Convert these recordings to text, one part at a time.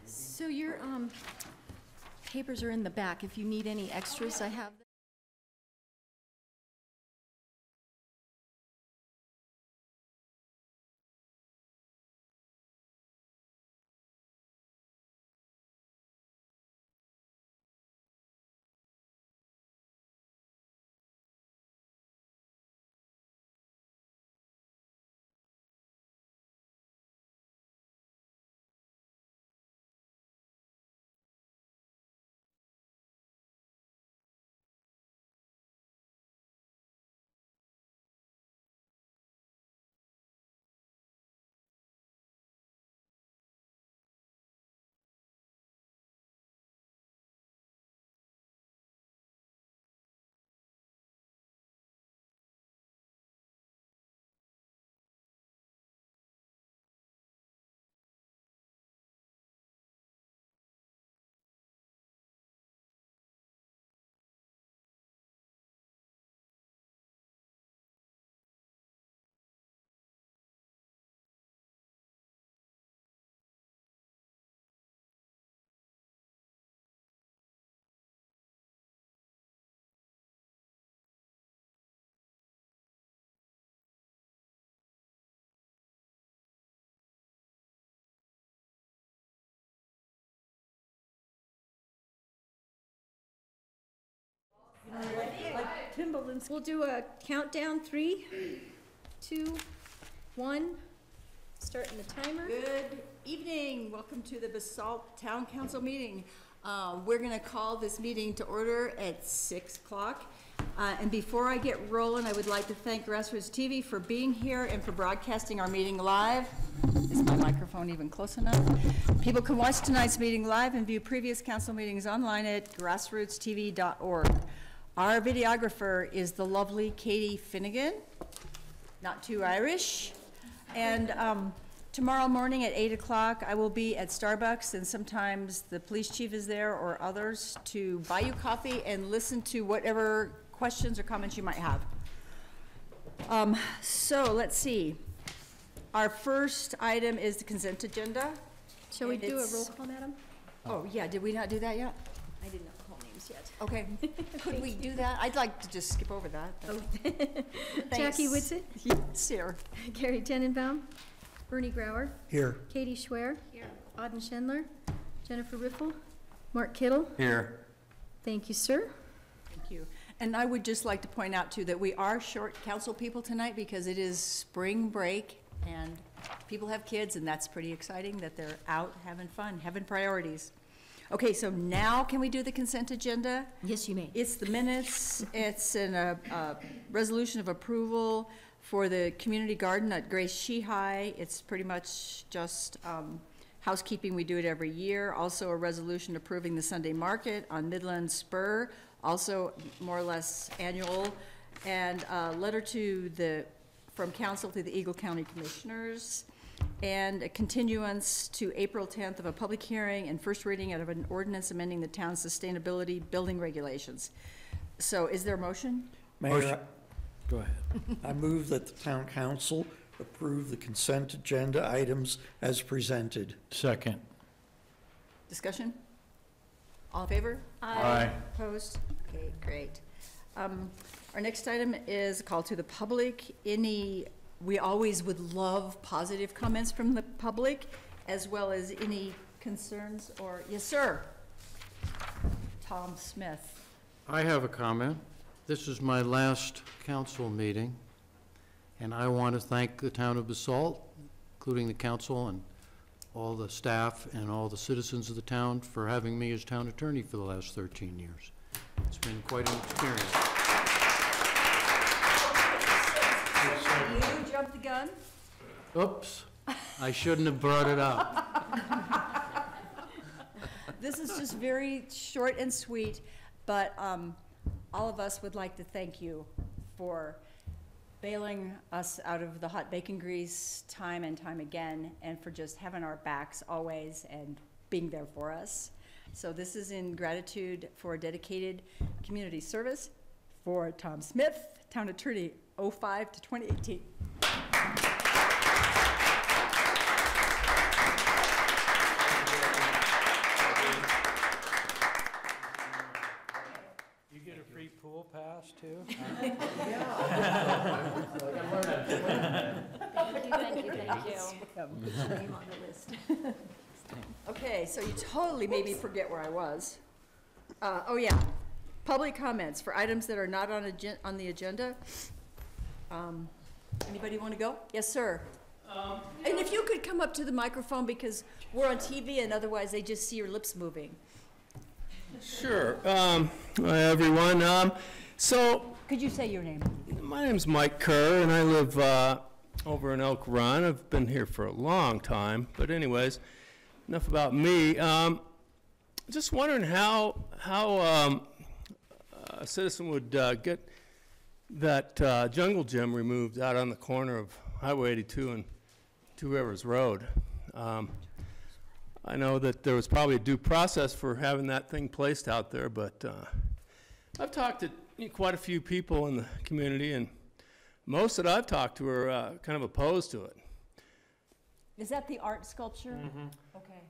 So your papers are in the back. If you need any extras, I have them. Like Timberlands. We'll do a countdown. 3, 2, 1. Starting the timer. Good evening. Welcome to the Basalt Town Council meeting. We're going to call this meeting to order at 6 o'clock. And before I get rolling, I would like to thank Grassroots TV for being here and for broadcasting our meeting live. Is my microphone even close enough? People can watch tonight's meeting live and view previous council meetings online at grassrootstv.org. Our videographer is the lovely Katie Finnegan, not too Irish. And tomorrow morning at 8 o'clock, I will be at Starbucks, and sometimes the police chief is there or others to buy you coffee and listen to whatever questions or comments you might have. So let's see. Our first item is the consent agenda. Shall we do a roll call, madam? Oh, yeah, did we not do that yet? I did not call names yet. Okay, could we do that? I'd like to just skip over that. Oh. Jackie Whitsitt? Yes, here. Gary Tenenbaum? Bernie Grauer? Here. Katie Schwer? Here. Auden Schendler? Jennifer Riffle? Mark Kittle? Here. Thank you, sir. Thank you. And I would just like to point out, too, that we are short council people tonight because it is spring break and people have kids, and that's pretty exciting that they're out having fun, having priorities. Okay, so now can we do the consent agenda? Yes, you may. It's the minutes. It's a resolution of approval for the community garden at Grace Shehigh. It's pretty much just housekeeping. We do it every year. Also a resolution approving the Sunday market on Midland Spur, also more or less annual. And a letter from council to the Eagle County Commissioners, and a continuance to April 10th of a public hearing and first reading out of an ordinance amending the town's sustainability building regulations. So is there a motion? Mayor, go ahead. I move that the town council approve the consent agenda items as presented. Second. Discussion? All in favor? Aye. Opposed? Okay, great. Our next item is a call to the public. We always would love positive comments from the public, as well as any concerns or, yes, sir. Tom Smith. I have a comment. This is my last council meeting, and I want to thank the town of Basalt, including the council and all the staff and all the citizens of the town for having me as town attorney for the last 13 years. It's been quite an experience. You jumped the gun? Oops, I shouldn't have brought it up. This is just very short and sweet, but all of us would like to thank you for bailing us out of the hot bacon grease time and time again, and for just having our backs always and being there for us. So this is in gratitude for dedicated community service for Tom Smith, Town Attorney 05 to 2018. Thank you, thank you. Name on the list. Okay, so you totally made me forget where I was. Oh, yeah, public comments for items that are not on the agenda. Anybody want to go? Yes, sir. And if you could come up to the microphone, because we're on TV and otherwise they just see your lips moving. Sure. Hi, everyone. Could you say your name? My name's Mike Kerr, and I live over in Elk Run. I've been here for a long time. But anyways, enough about me. Just wondering how a citizen would get that jungle gym removed out on the corner of Highway 82 and Two Rivers Road. I know that there was probably a due process for having that thing placed out there, but I've talked to quite a few people in the community, and most that I've talked to are kind of opposed to it. Is that the art sculpture? Okay.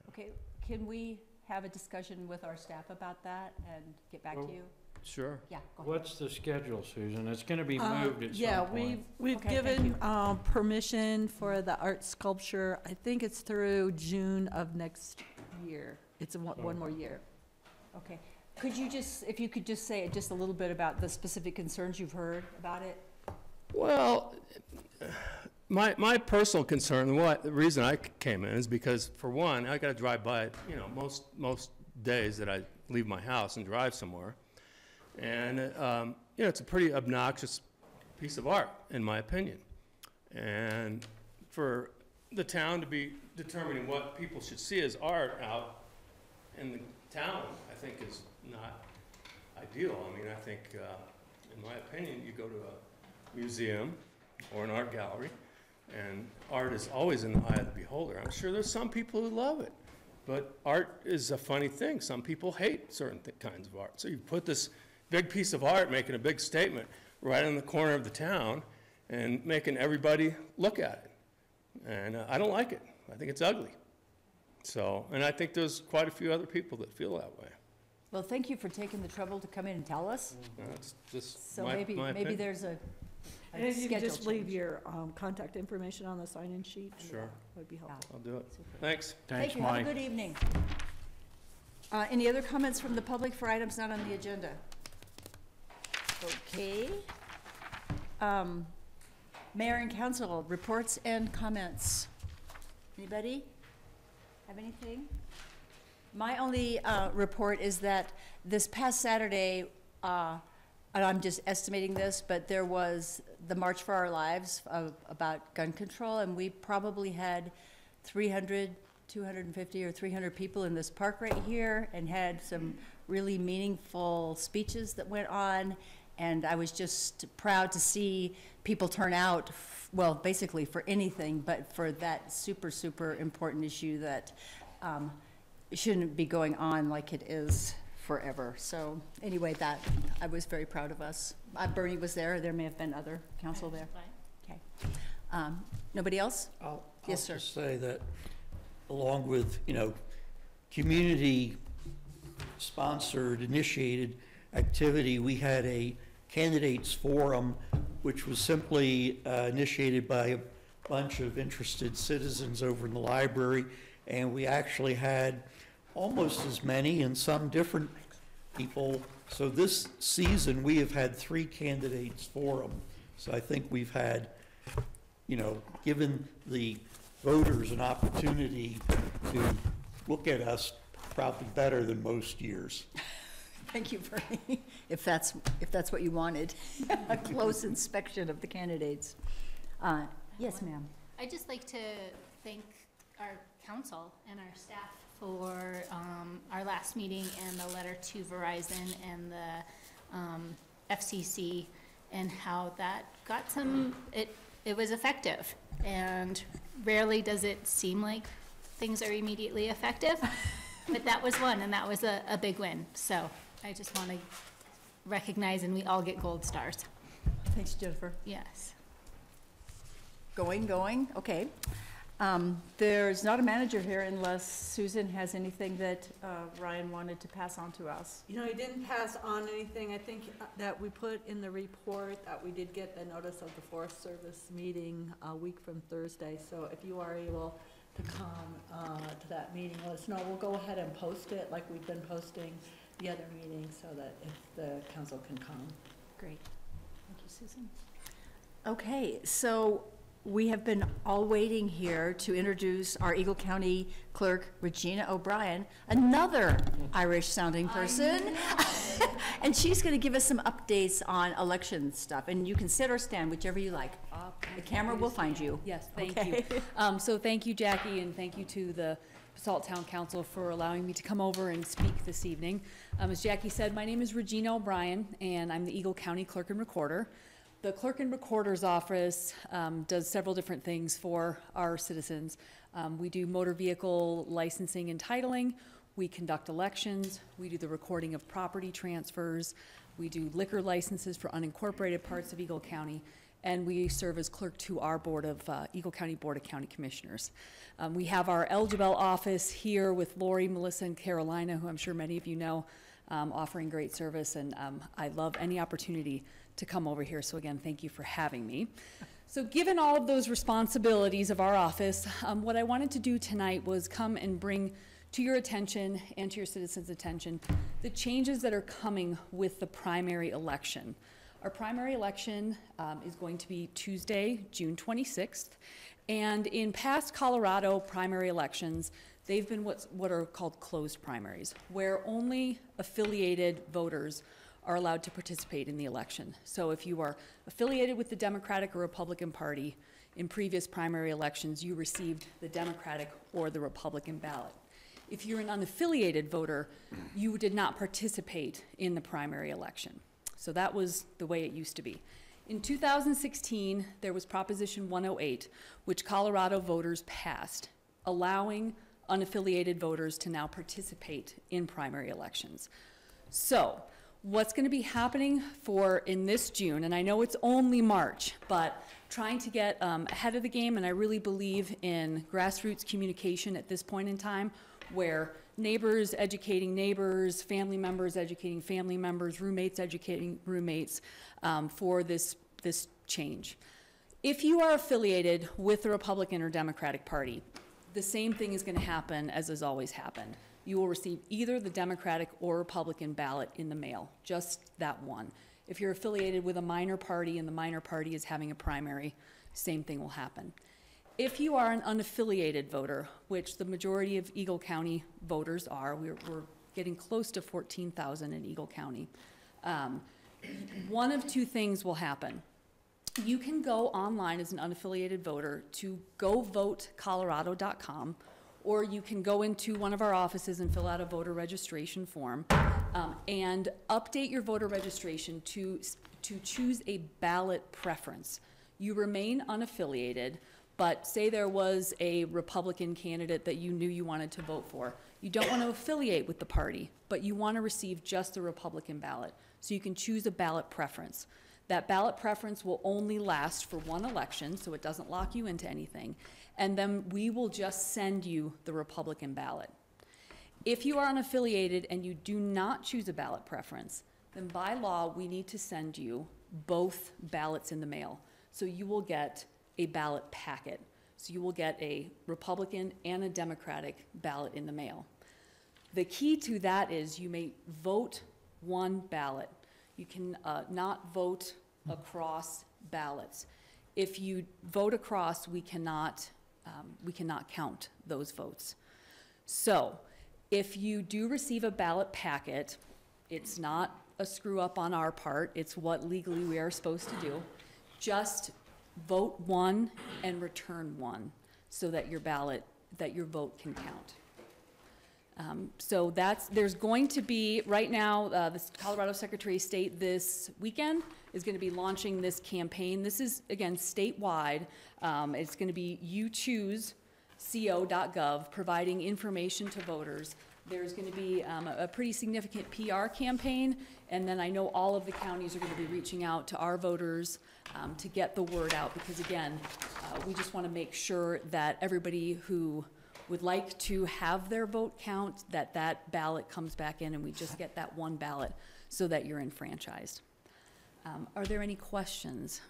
Okay, can we have a discussion with our staff about that and get back to you? Sure. Yeah, go ahead. What's the schedule, Susan? It's going to be moved at some Yeah, point. we've Okay, given permission for the art sculpture. I think it's through June of next year. It's one more year. Okay. Could you just, if you could just say just a little bit about the specific concerns you've heard about it? Well, my personal concern, the reason I came in is because, for one, I got to drive by it, most days that I leave my house and drive somewhere. And, it's a pretty obnoxious piece of art, in my opinion. And for the town to be determining what people should see as art out in the town, I think is not ideal. I mean, I think, in my opinion, you go to a museum or an art gallery, and art is always in the eye of the beholder. I'm sure there's some people who love it, but art is a funny thing. Some people hate certain kinds of art. So you put this big piece of art making a big statement right in the corner of the town and making everybody look at it. And I don't like it. I think it's ugly. So, and I think there's quite a few other people that feel that way. Well, thank you for taking the trouble to come in and tell us. That's just So my maybe opinion. there's a And if you could schedule just leave change. your contact information on the sign-in sheet. Sure. Would be helpful. I'll do it. Super. Thanks. Thanks, Thank you. Have a Mike. good evening. Any other comments from the public for items not on the agenda? Okay. Mayor and council, reports and comments. Anybody have anything? My only report is that this past Saturday, and I'm just estimating this, but there was the March for Our Lives about gun control, and we probably had 300, 250 or 300 people in this park right here, and had some really meaningful speeches that went on. And I was just proud to see people turn out, well, basically for anything, but for that super, super important issue that shouldn't be going on like it is forever. So anyway, that, I was very proud of us. Bernie was there. There may have been other council there. Okay. Nobody else? I'll Yes, sir. just say that along with, community-sponsored, initiated activity, we had a candidates forum, which was simply initiated by a bunch of interested citizens over in the library, and we actually had almost as many and some different people. So this season, we have had 3 candidates forum. So I think we've had, given the voters an opportunity to look at us probably better than most years. Thank you, Bernie, if that's what you wanted, a close inspection of the candidates. Yes, ma'am. I'd just like to thank our council and our staff for our last meeting and the letter to Verizon and the FCC, and how that got it was effective. And rarely does it seem like things are immediately effective, but that was one, and that was a big win. So I just want to recognize, and we all get gold stars. Thanks, Jennifer. Yes. Going, okay. There's not a manager here unless Susan has anything that Ryan wanted to pass on to us. You know, he didn't pass on anything. I think that we put in the report that we did get the notice of the Forest Service meeting a week from Thursday. So if you are able to come to that meeting, let us know. We'll go ahead and post it like we've been posting the other meetings so that if the council can come. Great. Thank you, Susan. Okay, so we have been all waiting here to introduce our Eagle County Clerk, Regina O'Brien, another Irish-sounding person. And she's going to give us some updates on election stuff. And you can sit or stand, whichever you like. The camera will find you. Yes, thank Okay. you. So thank you, Jackie, and thank you to the Basalt Town Council for allowing me to come over and speak this evening. As Jackie said, my name is Regina O'Brien, and I'm the Eagle County Clerk and Recorder. The Clerk and Recorder's Office does several different things for our citizens. We do motor vehicle licensing and titling. We conduct elections. We do the recording of property transfers. We do liquor licenses for unincorporated parts of Eagle County. And we serve as clerk to our board of Eagle County Board of County Commissioners. We have our eligible office here with Lori, Melissa, and Carolina, who I'm sure many of you know, offering great service. And I love any opportunity to come over here. So again, thank you for having me. So given all of those responsibilities of our office, what I wanted to do tonight was come and bring to your attention and to your citizens' attention the changes that are coming with the primary election. Our primary election is going to be Tuesday, June 26th. And in past Colorado primary elections, they've been what are called closed primaries, where only affiliated voters are allowed to participate in the election. So if you are affiliated with the Democratic or Republican Party in previous primary elections, you received the Democratic or the Republican ballot. If you're an unaffiliated voter, you did not participate in the primary election. So that was the way it used to be. In 2016, there was Proposition 108, which Colorado voters passed, allowing unaffiliated voters to now participate in primary elections. So what's going to be happening in this June, and I know it's only March, but trying to get ahead of the game, and I really believe in grassroots communication at this point in time, where neighbors educating neighbors, family members educating family members, roommates educating roommates for this change. If you are affiliated with the Republican or Democratic Party, the same thing is going to happen as has always happened. You will receive either the Democratic or Republican ballot in the mail, just that one. If you're affiliated with a minor party and the minor party is having a primary, same thing will happen. If you are an unaffiliated voter, which the majority of Eagle County voters are, we're getting close to 14,000 in Eagle County, one of two things will happen. You can go online as an unaffiliated voter to govotecolorado.com, or you can go into one of our offices and fill out a voter registration form and update your voter registration to choose a ballot preference. You remain unaffiliated, but say there was a Republican candidate that you knew you wanted to vote for. You don't want to affiliate with the party, but you want to receive just the Republican ballot. So you can choose a ballot preference. That ballot preference will only last for one election, so it doesn't lock you into anything. And then we will just send you the Republican ballot. If you are unaffiliated and you do not choose a ballot preference, then by law, we need to send you both ballots in the mail. So you will get a ballot packet. So you will get a Republican and a Democratic ballot in the mail. The key to that is you may vote one ballot. You can not vote across ballots. If you vote across, we cannot count those votes. So if you do receive a ballot packet, it's not a screw up on our part. It's what legally we are supposed to do. Just vote one and return one so that your vote can count. So there's going to be, right now, the Colorado Secretary of State this weekend is going to be launching this campaign. This is, again, statewide. It's going to be youchoose.co.gov, providing information to voters There's going to be a pretty significant PR campaign, and then I know all of the counties are going to be reaching out to our voters to get the word out, because again, we just want to make sure that everybody who would like to have their vote count, that ballot comes back in and we just get that one ballot so that you're enfranchised. Are there any questions?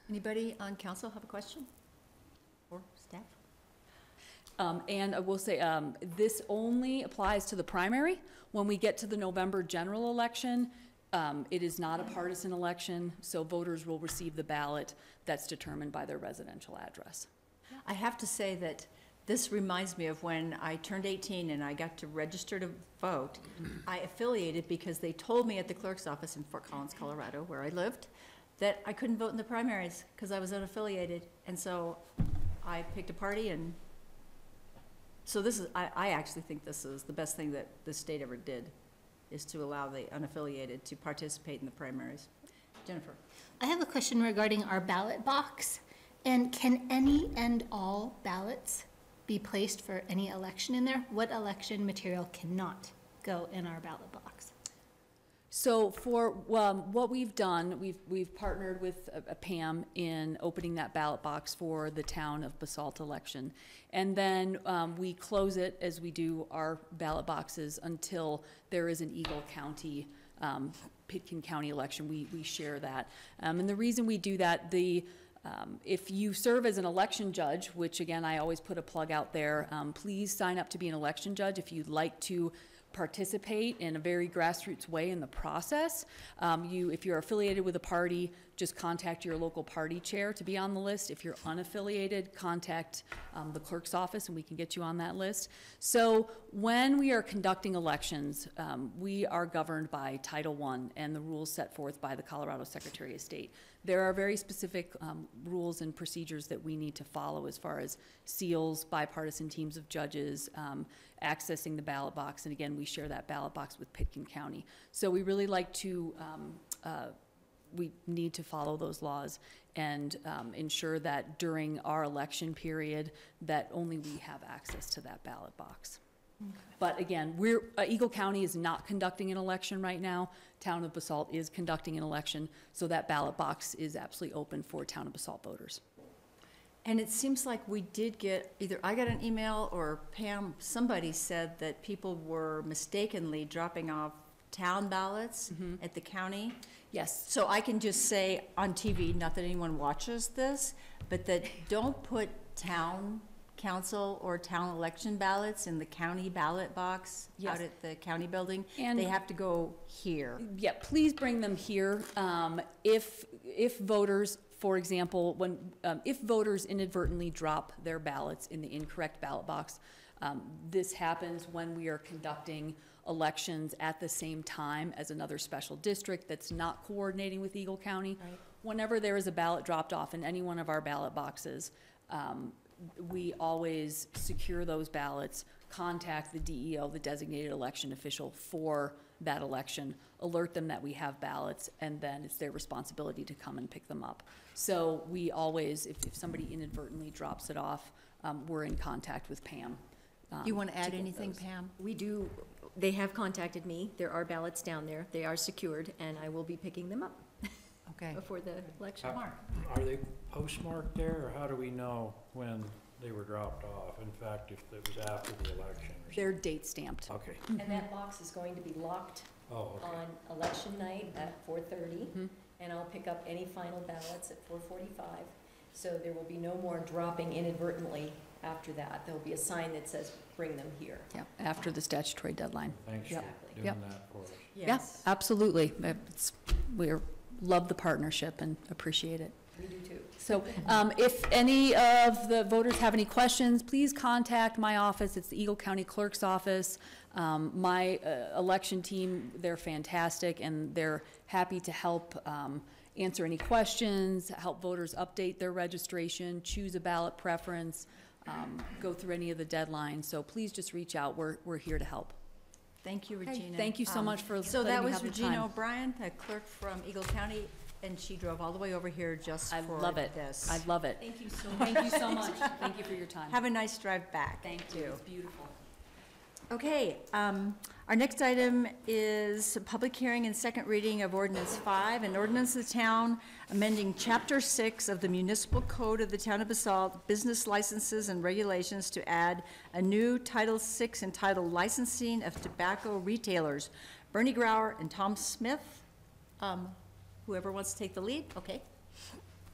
Anybody on council have a question? Or staff? And I will say, this only applies to the primary. When we get to the November general election, it is not a partisan election, so voters will receive the ballot that's determined by their residential address. I have to say that this reminds me of when I turned 18 and I got to register to vote. I affiliated because they told me at the clerk's office in Fort Collins, Colorado, where I lived, that I couldn't vote in the primaries because I was unaffiliated. And so I picked a party, and so this is, I actually think this is the best thing that the state ever did, is to allow the unaffiliated to participate in the primaries. Jennifer? I have a question regarding our ballot box. And can any and all ballots be placed for any election in there? What election material cannot go in our ballot box? So for what we've done, we've partnered with Pam in opening that ballot box for the town of Basalt election. And then we close it, as we do our ballot boxes, until there is an Eagle County, Pitkin County election. We share that. And the reason we do that, if you serve as an election judge, which again, I always put a plug out there, please sign up to be an election judge if you'd like to participate in a very grassroots way in the process. If you're affiliated with a party, just contact your local party chair to be on the list. If you're unaffiliated, contact the clerk's office and we can get you on that list. So when we are conducting elections, we are governed by Title I and the rules set forth by the Colorado Secretary of State. There are very specific rules and procedures that we need to follow as far as seals, bipartisan teams of judges, accessing the ballot box, and again, we share that ballot box with Pitkin County. So we really like to, we need to follow those laws and ensure that during our election period that only we have access to that ballot box. Okay. But again, Eagle County is not conducting an election right now. Town of Basalt is conducting an election, so that ballot box is absolutely open for Town of Basalt voters. And it seems like we did get, either I got an email or Pam, somebody said that people were mistakenly dropping off town ballots at the county. Yes. So I can just say on TV, not that anyone watches this, but that don't put town council or town election ballots in the county ballot box out at the county building. And they have to go here. Yeah, please bring them here. If voters, for example, if voters inadvertently drop their ballots in the incorrect ballot box, this happens when we are conducting elections at the same time as another special district that's not coordinating with Eagle County. Right. Whenever there is a ballot dropped off in any one of our ballot boxes, we always secure those ballots, contact the DEO, the designated election official for that election, alert them that we have ballots, and then it's their responsibility to come and pick them up. So we always, if somebody inadvertently drops it off, we're in contact with Pam. You want to add anything, Pam? We do. They have contacted me. There are ballots down there. They are secured, and I will be picking them up. Okay. Before the election. Are they postmarked there, or how do we know when they were dropped off? In fact, if it was after the election or something? They're date stamped. Okay. And that box is going to be locked on election night at 4:30, and I'll pick up any final ballots at 4:45. So there will be no more dropping inadvertently after that. There'll be a sign that says, bring them here. Yeah, after the statutory deadline. Thanks for doing that for us. Yes. Yeah, absolutely. We love the partnership and appreciate it. We do too. So if any of the voters have any questions, please contact my office. It's the Eagle County Clerk's office. My election team, they're fantastic, and they're happy to help answer any questions, help voters update their registration, choose a ballot preference, go through any of the deadlines. So please just reach out. We're here to help. Thank you, Regina. Thank you so much for So letting that me was have the Regina time. O'Brien, the clerk from Eagle County, and she drove all the way over here just for this. I love it. I love it. Thank you so much. Thank you so much. Thank you for your time. Have a nice drive back. Thank you. It's beautiful. Okay, our next item is a public hearing and second reading of Ordinance 5, an ordinance of the town amending Chapter 6 of the Municipal Code of the Town of Basalt, Business Licenses and Regulations to add a new Title 6 entitled Licensing of Tobacco Retailers. Bernie Grauer and Tom Smith, whoever wants to take the lead, okay.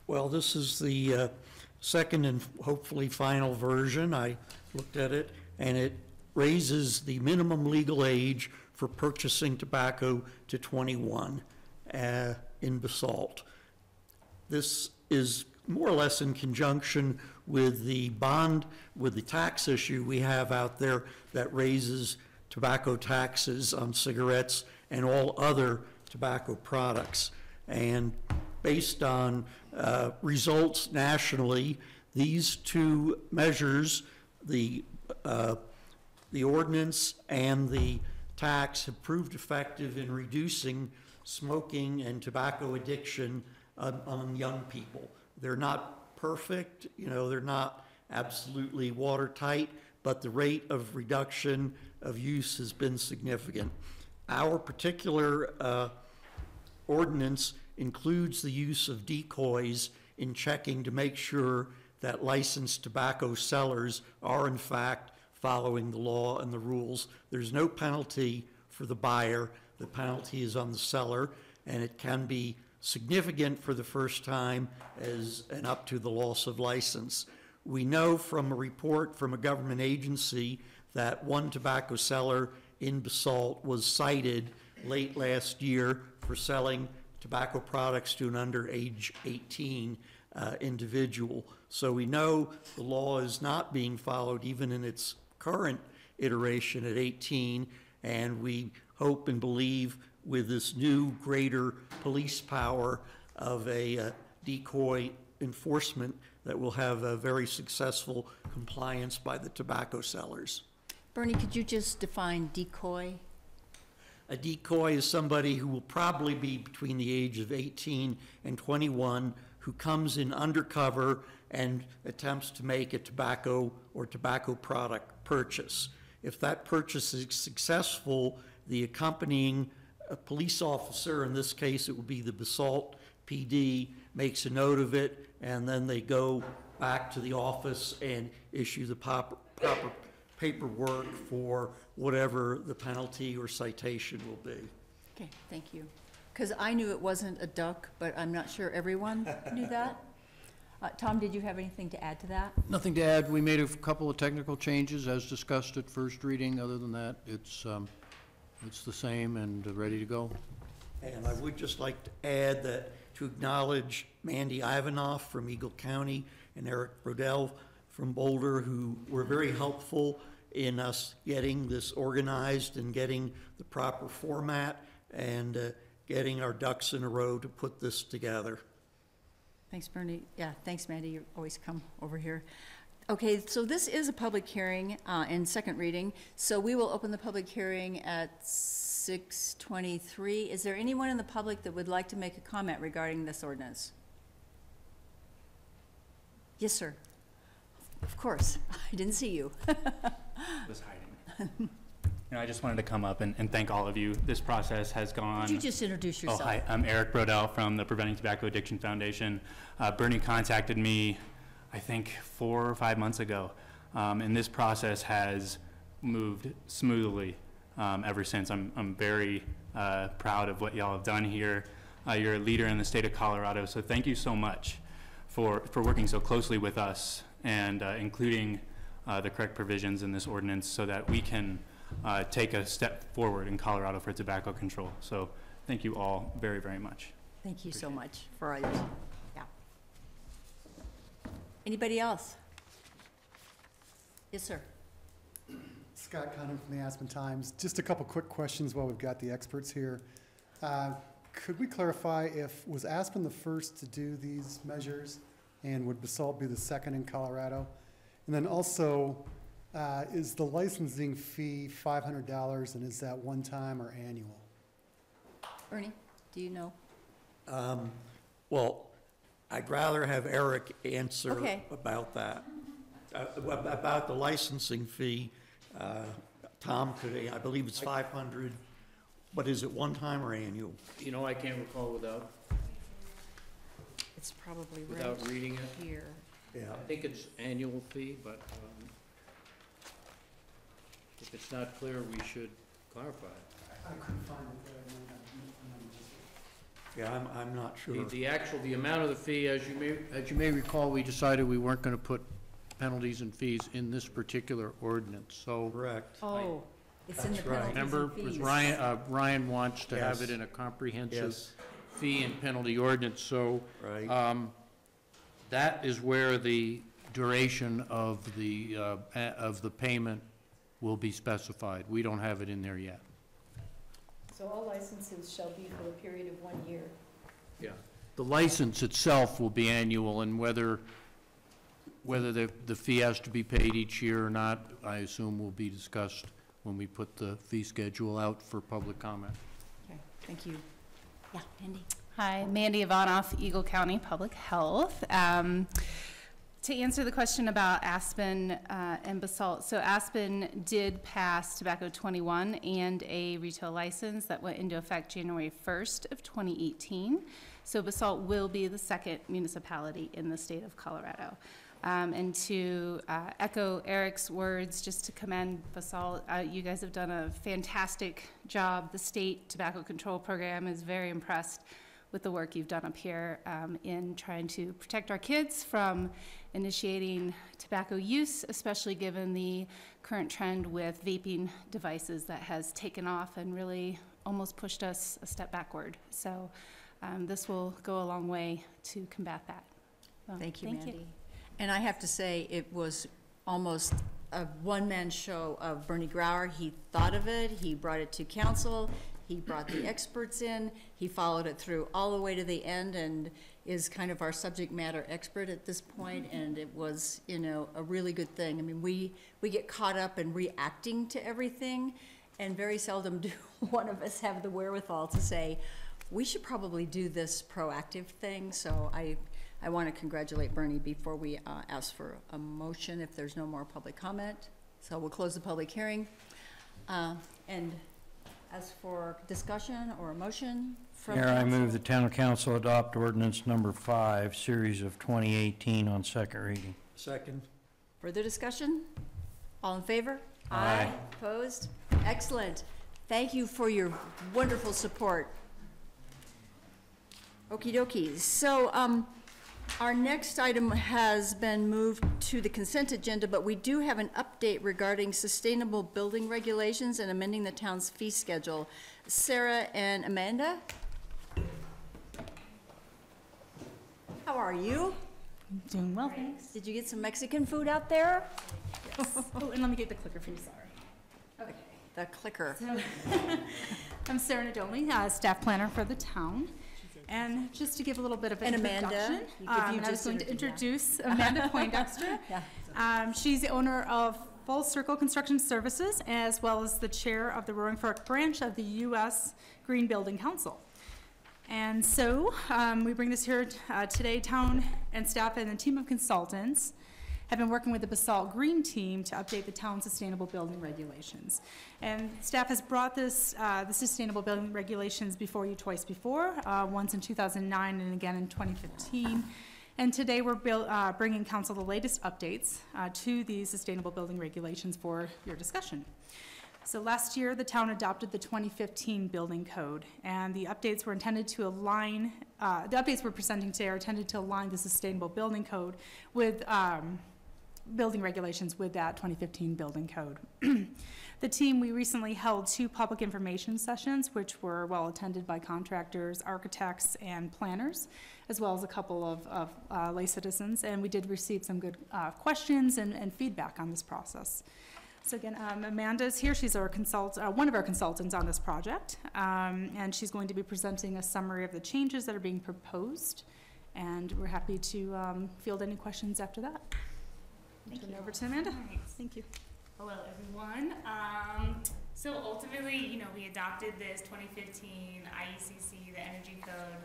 Well, this is the second and hopefully final version. I looked at it, and it raises the minimum legal age for purchasing tobacco to 21 in Basalt. This is more or less in conjunction with the tax issue we have out there that raises tobacco taxes on cigarettes and all other tobacco products. And based on results nationally, these two measures, the ordinance and the tax, have proved effective in reducing smoking and tobacco addiction among young people. They're not perfect, they're not absolutely watertight, but the rate of reduction of use has been significant. Our particular ordinance includes the use of decoys in checking to make sure that licensed tobacco sellers are in fact following the law and the rules. There's no penalty for the buyer. The penalty is on the seller, and it can be significant for the first time and up to the loss of license. We know from a report from a government agency that one tobacco seller in Basalt was cited late last year for selling tobacco products to an under age 18 individual. So we know the law is not being followed even in its current iteration at 18, and we hope and believe with this new greater police power of a decoy enforcement that will have a very successful compliance by the tobacco sellers. Bernie, could you just define decoy? A decoy is somebody who will probably be between the age of 18 and 21 who comes in undercover and attempts to make a tobacco or tobacco product purchase. If that purchase is successful, the accompanying police officer, in this case it will be the Basalt PD, makes a note of it, and then they go back to the office and issue the proper paperwork for whatever the penalty or citation will be. Okay, thank you. Because I knew it wasn't a duck, but I'm not sure everyone knew that. Tom, did you have anything to add to that? Nothing to add. We made a couple of technical changes as discussed at first reading. Other than that, it's the same and ready to go. And I would just like to add that to acknowledge Mandy Ivanoff from Eagle County and Eric Brodell from Boulder, who were very helpful in us getting this organized and getting the proper format and getting our ducks in a row to put this together. Thanks, Bernie. Yeah, thanks, Mandy. You always come over here. Okay, so this is a public hearing and second reading. So we will open the public hearing at 6:23. Is there anyone in the public that would like to make a comment regarding this ordinance? Yes, sir. Of course. I didn't see you. Was hiding. I just wanted to come up and thank all of you. This process has gone. Could you just introduce yourself? Oh, hi. I'm Eric Brodell from the Preventing Tobacco Addiction Foundation. Bernie contacted me, I think, 4 or 5 months ago, and this process has moved smoothly ever since. I'm very proud of what y'all have done here. You're a leader in the state of Colorado, so thank you so much for working so closely with us and including the correct provisions in this ordinance so that we can take a step forward in Colorado for tobacco control. So thank you all very, very much. Thank you so much for all your help. Yeah. Anybody else? Yes, sir. Scott Conner from the Aspen Times. Just a couple quick questions while we've got the experts here. Could we clarify was Aspen the first to do these measures, and would Basalt be the second in Colorado? And then also, is the licensing fee $500, and is that one time or annual? Ernie, do you know? Well, I'd rather have Eric answer Okay. about that. About the licensing fee, Tom today, I believe it's 500, but is it one time or annual? You know, I can't recall without It's probably right without reading it. here. Yeah. I think it's annual fee, but if it's not clear, we should clarify it. I couldn't find it there. Yeah, I'm not sure. The amount of the fee, as you may recall, we decided we weren't gonna put penalties and fees in this particular ordinance, so. Correct. Oh, it's in the That's right. penalties Remember, and because fees. Ryan wants to have Yes. it in a comprehensive Yes, fee and penalty ordinance, so, right. that is where the duration of the payment will be specified. We don't have it in there yet. So all licenses shall be for a period of 1 year. Yeah. The license itself will be annual, and whether the fee has to be paid each year or not, I assume will be discussed when we put the fee schedule out for public comment. Okay, thank you. Yeah, Andy. Hi, Mandy Ivanoff, Eagle County Public Health. To answer the question about Aspen and Basalt, so Aspen did pass Tobacco 21 and a retail license that went into effect January 1st of 2018. So Basalt will be the second municipality in the state of Colorado. And to echo Eric's words, just to commend Basalt, you guys have done a fantastic job. The state tobacco control program is very impressed with the work you've done up here in trying to protect our kids from initiating tobacco use, especially given the current trend with vaping devices that has taken off and really almost pushed us a step backward. So this will go a long way to combat that. So, Thank you, Mandy. And I have to say, it was almost a one-man show of Bernie Grauer. He thought of it, he brought it to council, he brought the experts in, he followed it through all the way to the end, and is kind of our subject matter expert at this point, and it was, you know, a really good thing. I mean, we get caught up in reacting to everything, and very seldom do one of us have the wherewithal to say, we should probably do this proactive thing. So I want to congratulate Bernie before we ask for a motion if there's no more public comment. So we'll close the public hearing. And as for discussion or a motion from Mayor, I council? move the town council adopt ordinance number 5, series of 2018 on second reading. Second. Further discussion? All in favor? Aye. Opposed? Excellent. Thank you for your wonderful support. Okey dokey. So, our next item has been moved to the consent agenda, but we do have an update regarding sustainable building regulations and amending the town's fee schedule. Sarah and Amanda? How are you? Doing well, thanks. Did you get some Mexican food out there? Oh, and let me get the clicker for you, sorry. Okay. The clicker. I'm Sarah Nadolny, staff planner for the town. And just to give a little bit of an And introduction, Amanda, if you and I was just going to introduce- introduce Amanda Poindexter. Yeah. She's the owner of Full Circle Construction Services, as well as the chair of the Roaring Fork branch of the U.S. Green Building Council. And so we bring this here today. Town and staff and a team of consultants have been working with the Basalt Green team to update the town's sustainable building regulations. And staff has brought this, the sustainable building regulations before you twice before, once in 2009 and again in 2015. And today we're bringing council the latest updates to these sustainable building regulations for your discussion. So last year, the town adopted the 2015 building code, and the updates were intended to align, the updates we're presenting today are intended to align the sustainable building code with building regulations with that 2015 building code. The team, we recently held 2 public information sessions, which were well attended by contractors, architects, and planners, as well as a couple of lay citizens, and we did receive some good questions and feedback on this process. So again, Amanda's here. She's our one of our consultants on this project, and she's going to be presenting a summary of the changes that are being proposed, and we're happy to field any questions after that. Turn it over to Amanda. Right. Thank you. Hello, everyone. So ultimately, you know, we adopted this 2015 IECC, the Energy Code,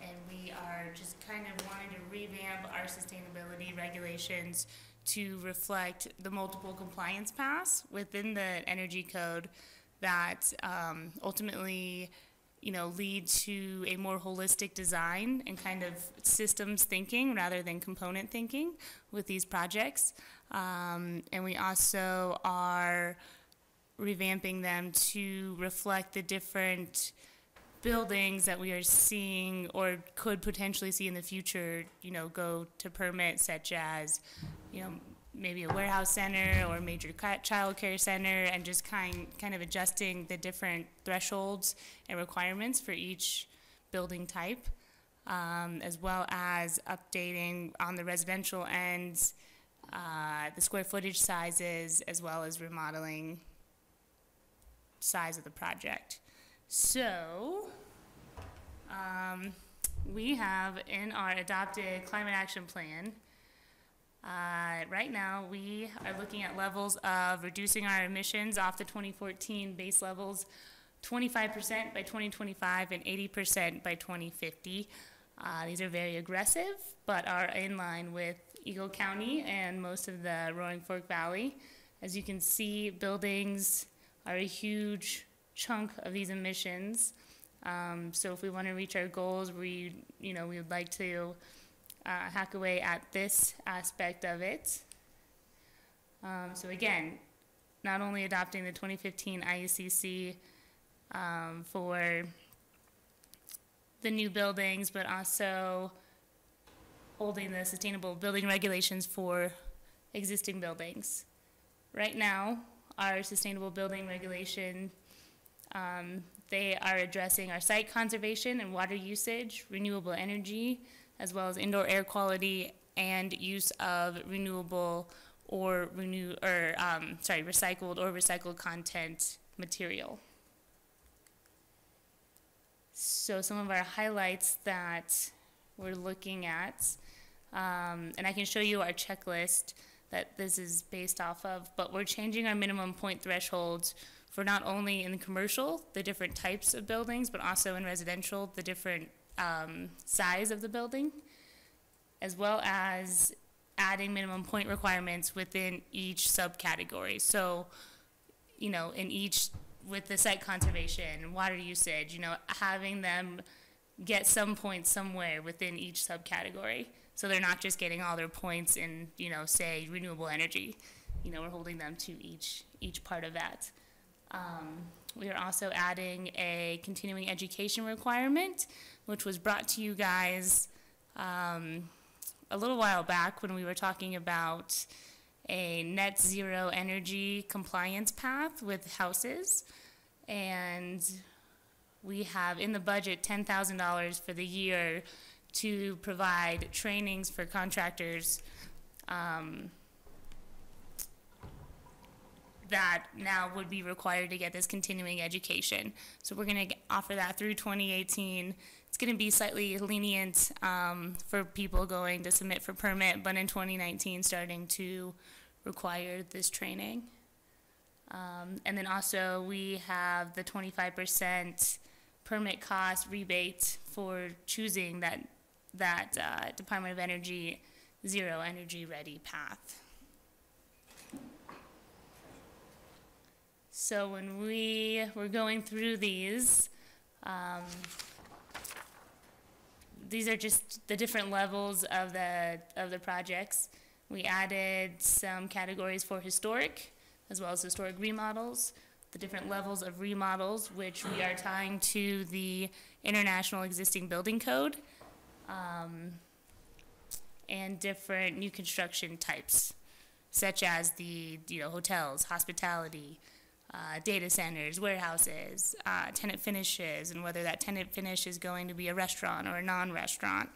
and we are just kind of wanting to revamp our sustainability regulations to reflect the multiple compliance paths within the energy code that ultimately, lead to a more holistic design and kind of systems thinking rather than component thinking with these projects. And we also are revamping them to reflect the different buildings that we are seeing or could potentially see in the future, go to permit, such as, maybe a warehouse center or major child care center, and just kind of adjusting the different thresholds and requirements for each building type, as well as updating on the residential end, the square footage sizes, as well as remodeling size of the project. So, we have in our adopted climate action plan, right now we are looking at levels of reducing our emissions off the 2014 base levels 25% by 2025 and 80% by 2050. These are very aggressive, but are in line with Eagle County and most of the Roaring Fork Valley. As you can see, buildings are a huge chunk of these emissions. So if we want to reach our goals, we would like to hack away at this aspect of it. So again, not only adopting the 2015 IECC for the new buildings, but also holding the sustainable building regulations for existing buildings. Right now, our sustainable building regulation, they are addressing our site conservation and water usage, renewable energy, as well as indoor air quality and use of renewable or recycled or recycled content material. So some of our highlights that we're looking at, and I can show you our checklist that this is based off of, but we're changing our minimum point thresholds for not only in commercial, the different types of buildings, but also in residential, the different size of the building, as well as adding minimum point requirements within each subcategory. So, in each, with the site conservation, water usage, having them get some points somewhere within each subcategory. So they're not just getting all their points in, say, renewable energy. We're holding them to each part of that. We are also adding a continuing education requirement, which was brought to you guys a little while back when we were talking about a net zero energy compliance path with houses. And we have in the budget $10,000 for the year to provide trainings for contractors that now would be required to get this continuing education. So we're going to offer that through 2018. It's going to be slightly lenient for people going to submit for permit, but in 2019 starting to require this training. And then also we have the 25% permit cost rebate for choosing that Department of Energy Zero Energy Ready path. So when we were going through these are just the different levels of the projects. We added some categories for historic, as well as historic remodels, the different levels of remodels, which we are tying to the International Existing Building Code, and different new construction types, such as the hotels, hospitality, data centers, warehouses, tenant finishes, and whether that tenant finish is going to be a restaurant or a non-restaurant.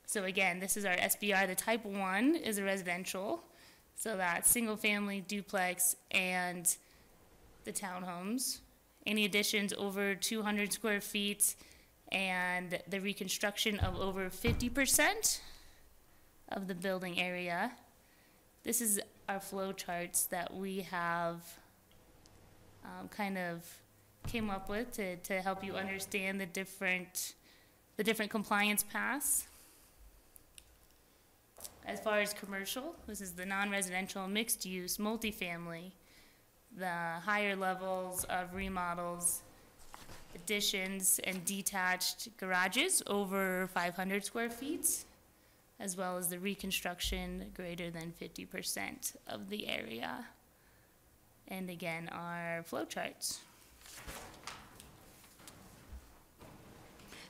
So again, this is our SBR. The type 1 is a residential, so that's single family, duplex, and the townhomes. Any additions over 200 square feet and the reconstruction of over 50% of the building area. This is our flow charts that we have kind of came up with to help you understand the different compliance paths. As far as commercial, this is the non-residential, mixed-use, multifamily, the higher levels of remodels, additions, and detached garages over 500 square feet, as well as the reconstruction greater than 50% of the area. And again, our flow charts.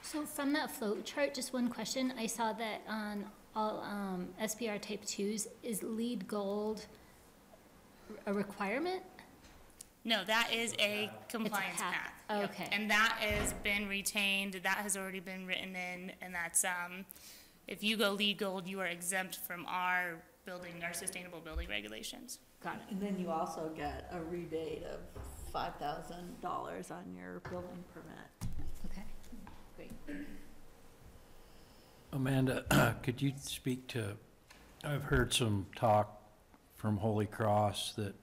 So from that flow chart, just one question. I saw that on all SPR type 2s, is LEED gold a requirement? No, that is a compliance path. Yep. Okay. And that has been retained, that has already been written in, and that's, if you go LEED gold, you are exempt from our building, our sustainable building regulations. Got it. And then you also get a rebate of $5,000 on your building permit. Okay, great. Amanda, could you speak to, I've heard some talk from Holy Cross that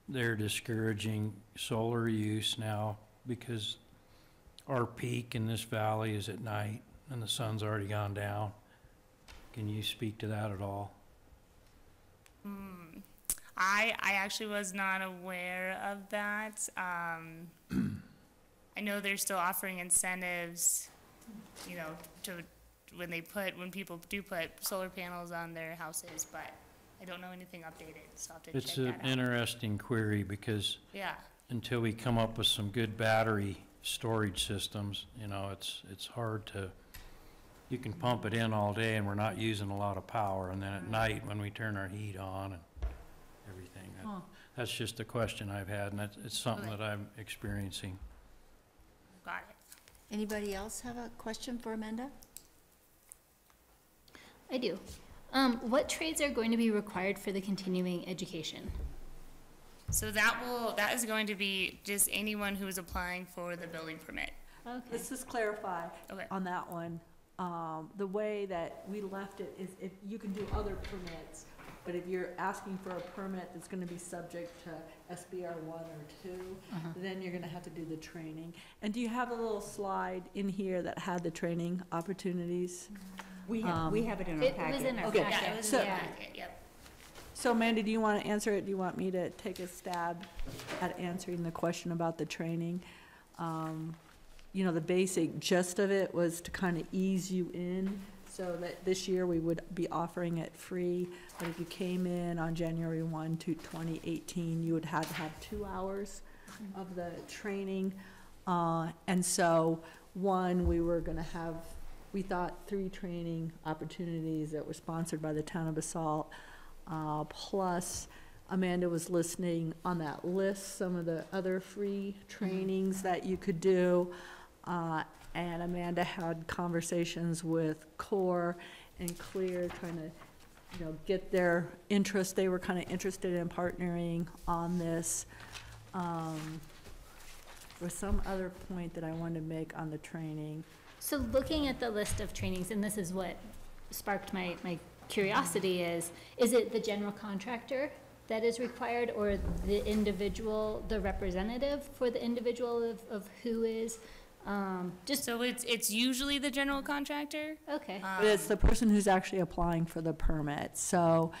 they're discouraging solar use now because our peak in this valley is at night and the sun's already gone down. Can you speak to that at all? I actually was not aware of that. I know they're still offering incentives, you know, to when people do put solar panels on their houses, but I don't know anything updated, so I'll have to check It's that an out. interesting query because Yeah, until we come up with some good battery storage systems, you know, it's hard to, you can pump it in all day and we're not using a lot of power, and then at night when we turn our heat on and everything, that's just a question I've had, and it's something Okay. that I'm experiencing. got it. Anybody else have a question for Amanda? I do. What trades are going to be required for the continuing education? So that is going to be just anyone who is applying for the building permit. Okay. Let's just clarify Okay. on that one. The way that we left it is if you can do other permits, but if you're asking for a permit that's gonna be subject to SBR 1 or 2, then you're gonna have to do the training. And do you have a little slide in here that had the training opportunities? We have it in our It packet. was in our Okay. packet. Yeah, it was So- in the packet, yep. So Amanda, do you want to answer it? Do you want me to take a stab at answering the question about the training? You know, the basic gist of it was to kind of ease you in, so that this year we would be offering it free. But if you came in on January 1 to 2018, you would have to have 2 hours of the training. And so, we were going to have, we thought 3 training opportunities that were sponsored by the town of Basalt. Plus, Amanda was listening on that list, some of the other free trainings that you could do. And Amanda had conversations with CORE and CLEAR, trying to, you know, get their interest. They were kind of interested in partnering on this. There was some other point that I wanted to make on the training. So looking at the list of trainings, and this is what sparked my curiosity, is it the general contractor that is required, or the individual, the representative for the individual of who is? Just, So it's usually the general contractor. okay. But it's the person who's actually applying for the permit. So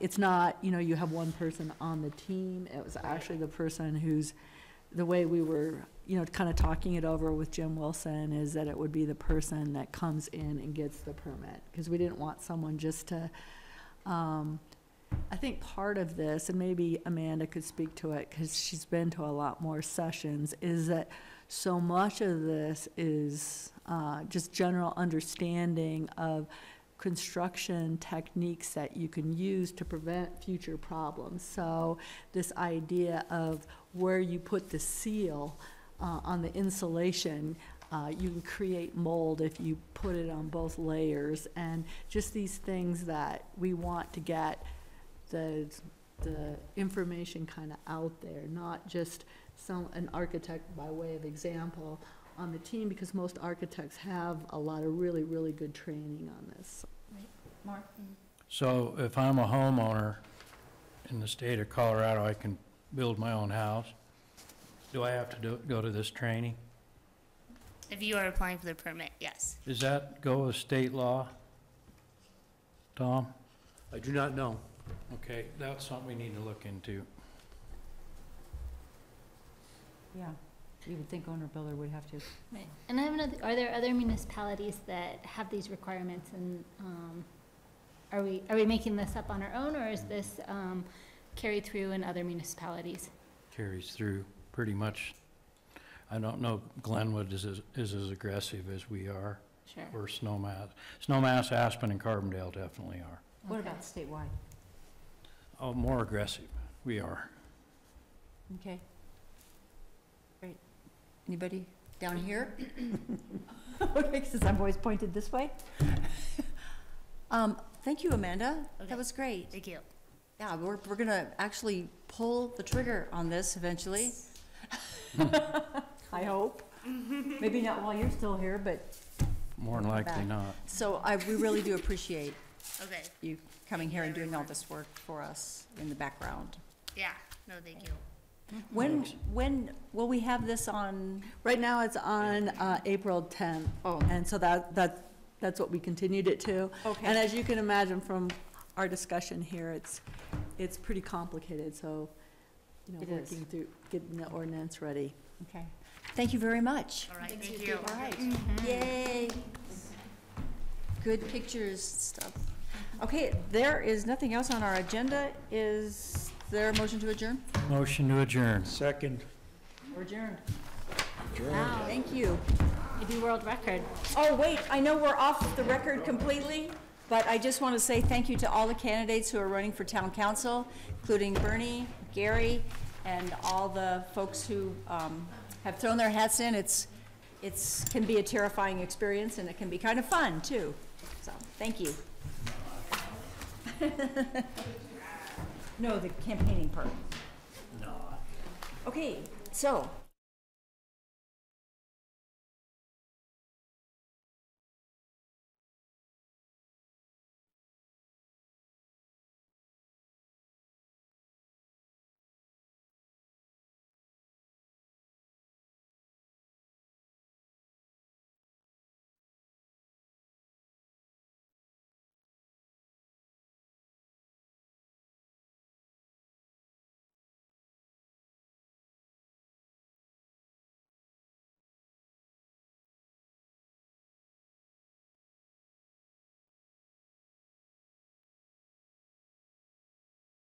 it's not, you know, you have one person on the team. It was actually the person who's, the way we were, you know, kind of talking it over with Jim Wilson, is that it would be the person that comes in and gets the permit. Because we didn't want someone just to, I think part of this, and maybe Amanda could speak to it because she's been to a lot more sessions, is that so much of this is just general understanding of construction techniques that you can use to prevent future problems. So this idea of where you put the seal on the insulation, you can create mold if you put it on both layers, and just these things that we want to get the information kind of out there, not just an architect by way of example on the team, because most architects have a lot of really, really good training on this. More? So if I'm a homeowner in the state of Colorado, I can build my own house. Do I have to go to this training? If you are applying for the permit, yes. Does that go with state law? Tom? I do not know. Okay, that's something we need to look into. Yeah, you would think owner builder would have to. Right. And I have another, are there other municipalities that have these requirements and, are we making this up on our own, or is this, carried through in other municipalities? Carries through pretty much. I don't know, Glenwood is as aggressive as we are, Sure. or Snowmass. Snowmass, Aspen, and Carbondale definitely are. What Okay. about statewide? Oh, more aggressive, we are. Okay. Great. Anybody down here? Okay, since I'm always pointed this way. Thank you, Amanda. Okay. That was great. Thank you. Yeah, we're gonna actually pull the trigger on this eventually. I hope. Maybe not while you're still here, but, More than likely Back. not. so we really do appreciate Okay, you coming here and doing all this work for us in the background. yeah, no, thank you. When will we have this on? Right now, it's on April 10th. Oh. And so that's what we continued it to. Okay. And as you can imagine from our discussion here, it's pretty complicated, so, It is. working through, getting the ordinance ready. Okay. Thank you very much. All right, thank you. All right. Yay. Good pictures, stuff. Okay, there is nothing else on our agenda. Is there a motion to adjourn? Motion to adjourn. Second. We're adjourned. Wow, Thank you. maybe world record. Oh, wait, I know we're off the record completely, but I just want to say thank you to all the candidates who are running for town council, including Bernie, Gary, and all the folks who have thrown their hats in. It's can be a terrifying experience, and it can be kind of fun, too. So, thank you. No, the campaigning part. No. Okay, so